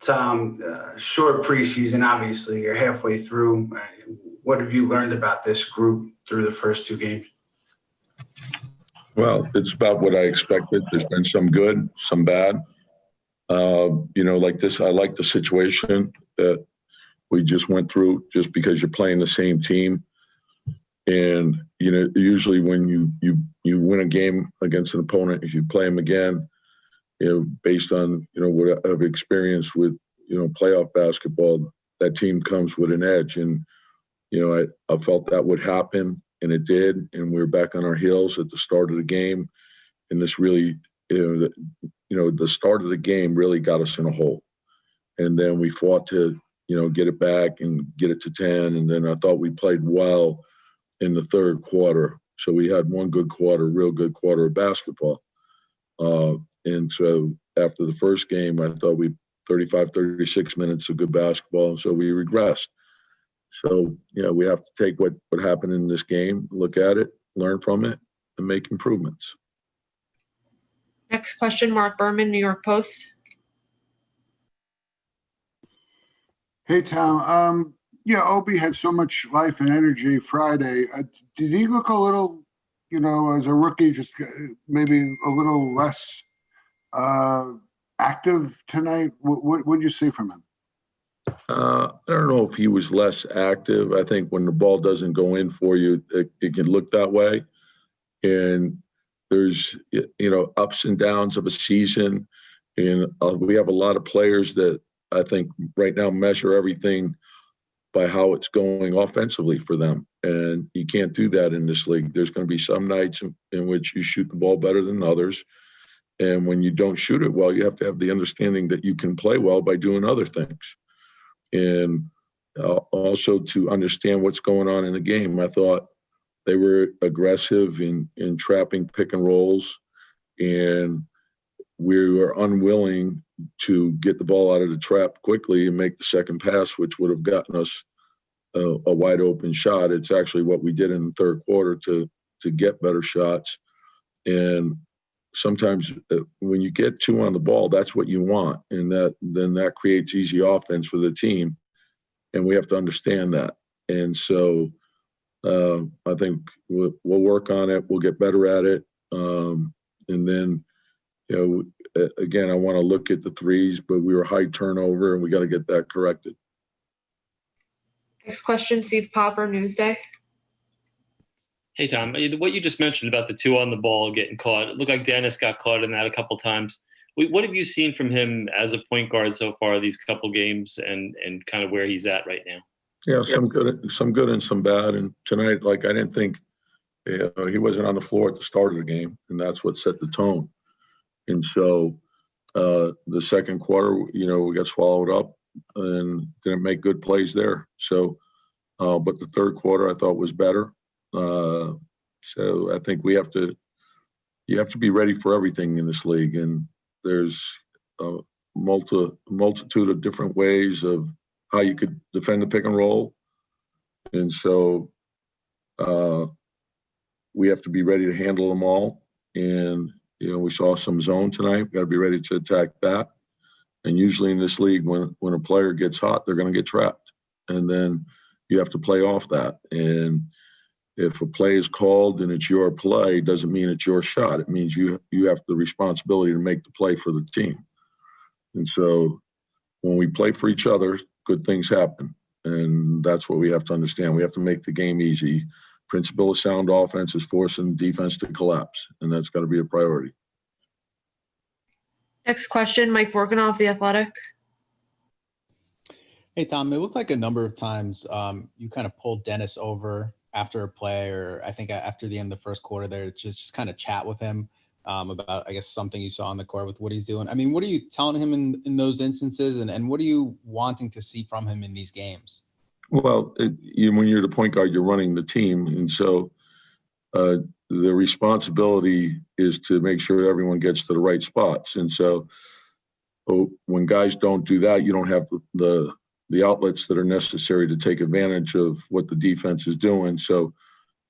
Tom, short preseason, obviously, you're halfway through. What have you learned about this group through the first two games? Well, it's about what I expected. There's been some good, some bad. Like this, I like the situation that we just went through just because you're playing the same team. And, usually when you win a game against an opponent, if you play them again, based on, what I've experienced with, playoff basketball, that team comes with an edge. And, I felt that would happen, and it did. And we were back on our heels at the start of the game. And this really, the start of the game really got us in a hole. And then we fought to, get it back and get it to 10. And then I thought we played well in the third quarter. So we had one good quarter, real good quarter of basketball. And so after the first game, I thought 36 minutes of good basketball. And so we regressed. So, we have to take what happened in this game, look at it, learn from it, and make improvements. Next question, Mark Berman, New York Post. Hey, Tom. Obi had so much life and energy Friday. Did he look a little, as a rookie, just maybe a little less active tonight? What did you see from him? I don't know if he was less active. I think when the ball doesn't go in for you, it can look that way. And there's, ups and downs of a season. And we have a lot of players that I think right now measure everything by how it's going offensively for them. And you can't do that in this league. There's going to be some nights in which you shoot the ball better than others. And when you don't shoot it well, you have to have the understanding that you can play well by doing other things. And also to understand what's going on in the game. I thought they were aggressive in trapping pick and rolls, and we were unwilling to get the ball out of the trap quickly and make the second pass, which would have gotten us a wide open shot. It's actually what we did in the third quarter to get better shots. And sometimes when you get two on the ball, that's what you want. And that creates easy offense for the team. And we have to understand that. And so I think we'll work on it. We'll get better at it. And then, again, I want to look at the threes, but we were high turnover and we got to get that corrected. Next question, Steve Popper, Newsday. Hey, Tom, what you just mentioned about the two on the ball getting caught, it looked like Dennis got caught in that a couple times. What have you seen from him as a point guard so far these couple games and kind of where he's at right now? Yeah, some good and some bad. And tonight, I didn't think he wasn't on the floor at the start of the game, and that's what set the tone. And so the second quarter, we got swallowed up and didn't make good plays there. So, but the third quarter I thought was better. So I think you have to be ready for everything in this league, and there's a multitude of different ways of how you could defend the pick and roll. And so we have to be ready to handle them all. And, we saw some zone tonight. We've got to be ready to attack that. And usually in this league, when a player gets hot, they're going to get trapped. And then you have to play off that. And if a play is called and it's your play, doesn't mean it's your shot. It means you have the responsibility to make the play for the team. And so when we play for each other, good things happen. And that's what we have to understand. We have to make the game easy. Principle of sound offense is forcing defense to collapse, and that's got to be a priority. Next question, Mike Borganoff, The Athletic. Hey, Tom, it looked like a number of times you kind of pulled Dennis over after a play, or I think after the end of the first quarter there, just kind of chat with him about, I guess, something you saw on the court with what he's doing. I mean, what are you telling him in those instances, and what are you wanting to see from him in these games? Well, when you're the point guard, you're running the team. And so the responsibility is to make sure everyone gets to the right spots. And so when guys don't do that, you don't have the outlets that are necessary to take advantage of what the defense is doing. So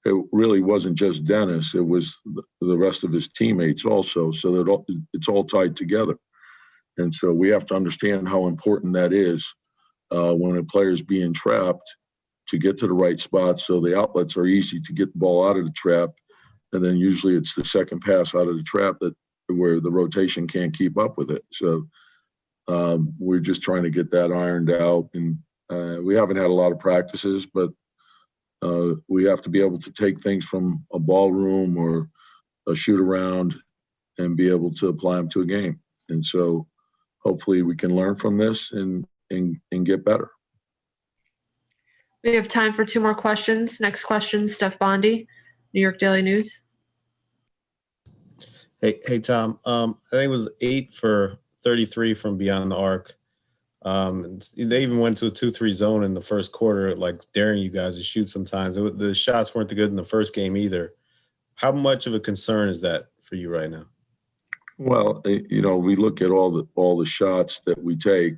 it really wasn't just Dennis. It was the rest of his teammates also. So that it's all tied together. And so we have to understand how important that is when a player is being trapped to get to the right spot. So the outlets are easy to get the ball out of the trap. And then usually it's the second pass out of the trap where the rotation can't keep up with it. So we're just trying to get that ironed out. And we haven't had a lot of practices, but we have to be able to take things from a ballroom or a shoot around and be able to apply them to a game. And so hopefully we can learn from this and get better. We have time for 2 more questions. Next question, Steph Bondi, New York Daily News. Hey, Tom. I think it was 8 for 33 from beyond the arc. They even went to a 2-3 zone in the first quarter, like daring you guys to shoot sometimes. The shots weren't good in the first game either. How much of a concern is that for you right now? Well, we look at all the shots that we take.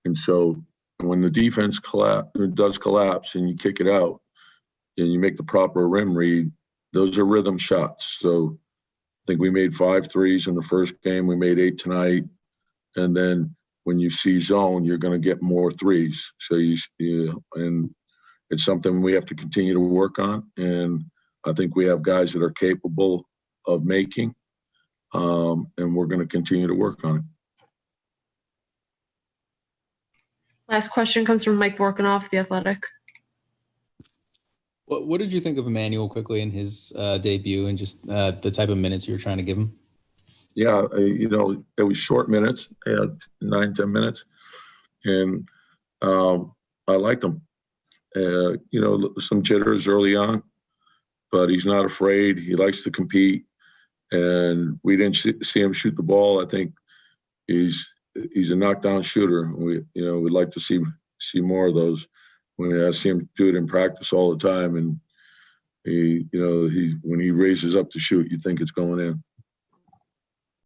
And so when the defense does collapse and you kick it out and you make the proper rim read, those are rhythm shots. So I think we made 5 threes in the first game. We made 8 tonight. And then when you see zone, you're going to get more threes. So and it's something we have to continue to work on. And I think we have guys that are capable of making, and we're going to continue to work on it. Last question comes from Mike Vorkanoff, The Athletic. What did you think of Immanuel Quickley in his debut and just the type of minutes you were trying to give him? Yeah, it was short minutes, 9-10 minutes, and I liked him. Some jitters early on, but he's not afraid. He likes to compete, and we didn't see him shoot the ball. I think he's a knockdown shooter. We'd like to see more of those. I see him do it in practice all the time, and when he raises up to shoot, you think it's going in.